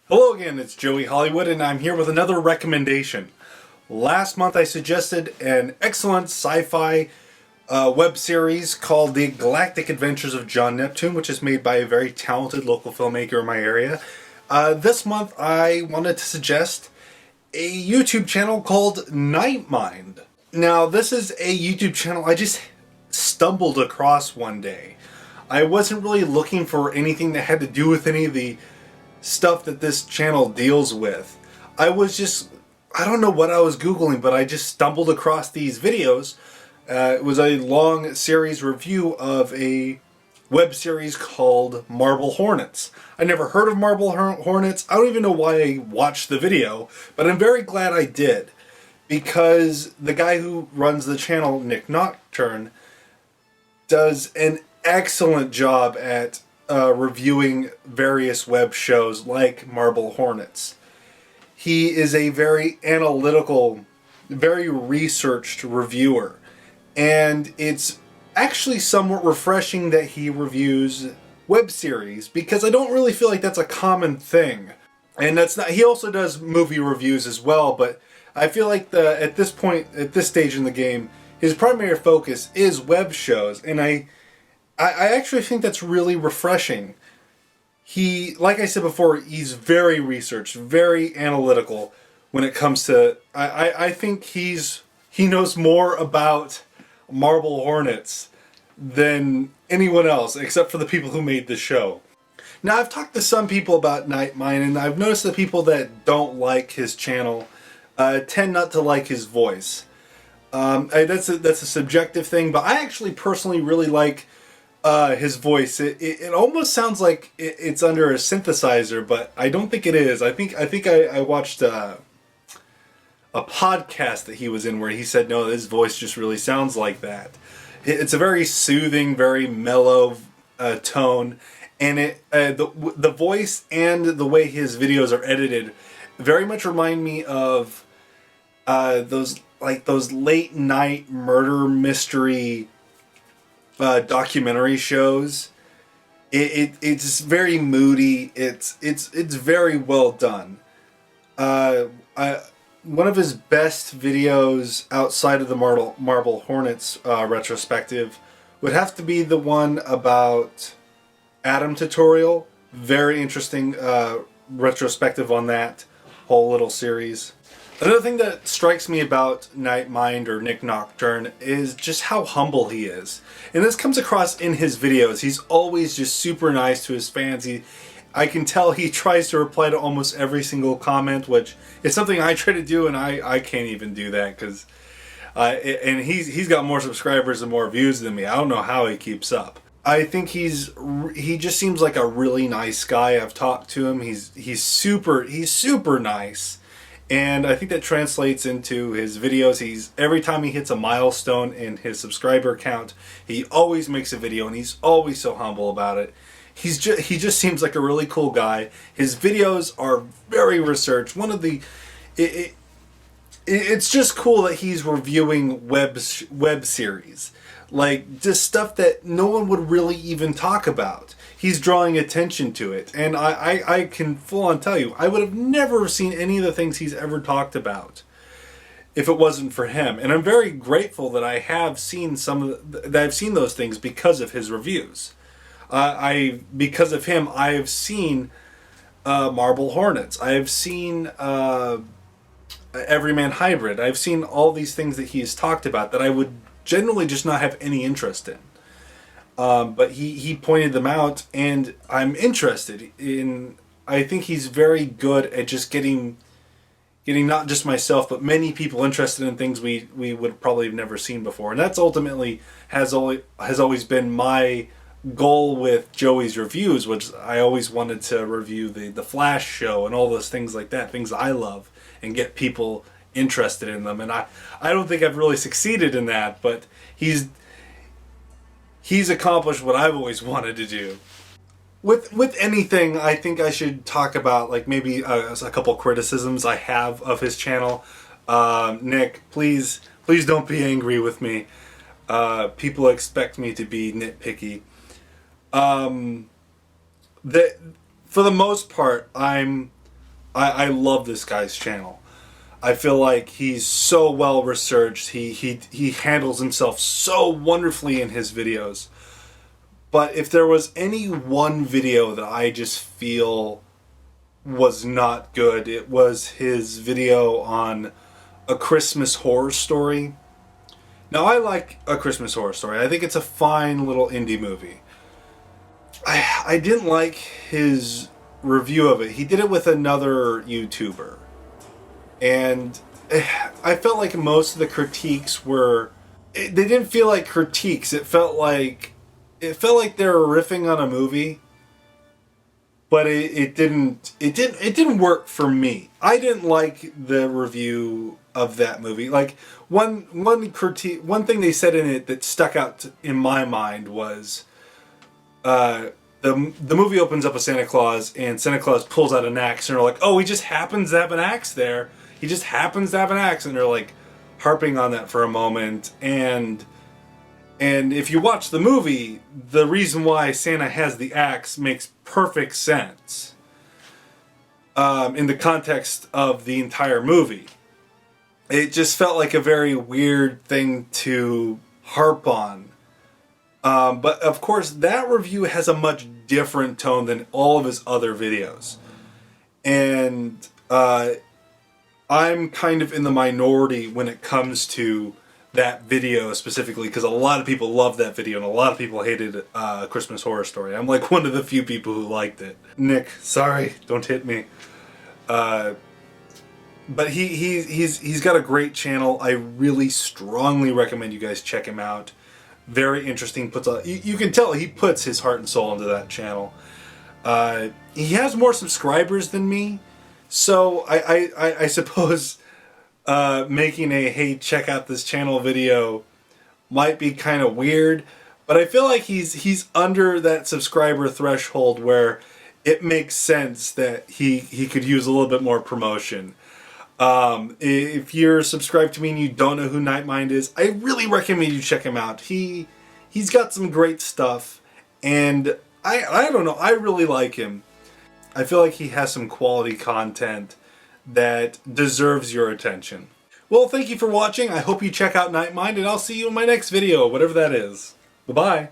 Hello again, it's Joey Hollywood, and I'm here with another recommendation. Last month I suggested an excellent sci-fi web series called The Galactic Adventures of John Neptune, which is made by a very talented local filmmaker in my area. This month I wanted to suggest a YouTube channel called Nightmind. Now, this is a YouTube channel I just stumbled across one day. I wasn't really looking for anything that had to do with any of the stuff that this channel deals with. I don't know what I was Googling, but I just stumbled across these videos. It was a long series review of a web series called Marble Hornets. I never heard of Marble Hornets. I don't even know why I watched the video, but I'm very glad I did, because the guy who runs the channel, Nick Nocturne, does an excellent job at reviewing various web shows like Marble Hornets. He is a very analytical, very researched reviewer, and it's actually somewhat refreshing that he reviews web series, because I don't really feel like that's a common thing. And that's not. He also does movie reviews as well, but I feel like at this stage in the game, his primary focus is web shows, and I actually think that's really refreshing. He, like I said before, he's very researched, very analytical when it comes to... I think he knows more about Marble Hornets than anyone else, except for the people who made the show. Now, I've talked to some people about Nightmind, and I've noticed the people that don't like his channel tend not to like his voice. That's a subjective thing, but I actually personally really like his voice. It almost sounds like it's under a synthesizer, but I don't think it is. I think I watched a podcast that he was in where he said, no, his voice just really sounds like that. It's a very soothing, very mellow tone, and the voice and the way his videos are edited very much remind me of those late night murder mystery documentary shows. It's very moody. It's very well done. One of his best videos outside of the Marble Hornets retrospective would have to be the one about Atom Tutorial. Very interesting retrospective on that whole little series. Another thing that strikes me about Nightmind, or Nick Nocturne, is just how humble he is. And this comes across in his videos. He's always just super nice to his fans. I can tell he tries to reply to almost every single comment, which is something I try to do, and I can't even do that, because and he's got more subscribers and more views than me. I don't know how he keeps up. I think he just seems like a really nice guy. I've talked to him. He's super nice. And I think that translates into his videos. Every time he hits a milestone in his subscriber count, he always makes a video, and he's always so humble about it. He just seems like a really cool guy. His videos are very researched. It's just cool that he's reviewing web series, like just stuff that no one would really even talk about. He's drawing attention to it, and I can full on tell you, I would have never seen any of the things he's ever talked about if it wasn't for him. And I'm very grateful that I have seen I've seen those things because of his reviews. Because of him, I have seen Marble Hornets. I have seen Everyman Hybrid. I've seen all these things that he has talked about that I would generally just not have any interest in. But he pointed them out, and I'm interested in... I think he's very good at just getting not just myself, but many people interested in things we would probably have never seen before. And that's ultimately has always been my goal with Joey's reviews, which I always wanted to review the Flash show and all those things like that, things I love, and get people interested in them. And I don't think I've really succeeded in that, but he's accomplished what I've always wanted to do. With anything, I think I should talk about, like, maybe a couple criticisms I have of his channel. Nick, please don't be angry with me. People expect me to be nitpicky. For the most part, I'm I love this guy's channel. I feel like he's so well researched. He handles himself so wonderfully in his videos. But if there was any one video that I just feel was not good, it was his video on A Christmas Horror Story. Now, I like A Christmas Horror Story. I think it's a fine little indie movie. I didn't like his review of it. He did it with another YouTuber. And I felt like most of the critiques were... they didn't feel like critiques. It felt like they were riffing on a movie. But it didn't work for me. I didn't like the review of that movie. Like one thing they said in it that stuck out in my mind was the movie opens up with Santa Claus, and Santa Claus pulls out an axe, and they're like, "Oh, he just happens to have an axe there. He just happens to have an axe," and they're like harping on that for a moment. And if you watch the movie, the reason why Santa has the axe makes perfect sense in the context of the entire movie. It just felt like a very weird thing to harp on. But of course, that review has a much different tone than all of his other videos. And I'm kind of in the minority when it comes to that video specifically, because a lot of people loved that video and a lot of people hated Christmas Horror Story. I'm like one of the few people who liked it. Nick, sorry, don't hit me. But he's got a great channel. I really strongly recommend you guys check him out. Very interesting. You can tell he puts his heart and soul into that channel. He has more subscribers than me, so I suppose making a "hey, check out this channel" video might be kind of weird. But I feel like he's under that subscriber threshold where it makes sense that he could use a little bit more promotion. If you're subscribed to me and you don't know who Nightmind is, I really recommend you check him out. He's got some great stuff, and I don't know, I really like him. I feel like he has some quality content that deserves your attention. Well, thank you for watching. I hope you check out Nightmind, and I'll see you in my next video, whatever that is. Bye-bye.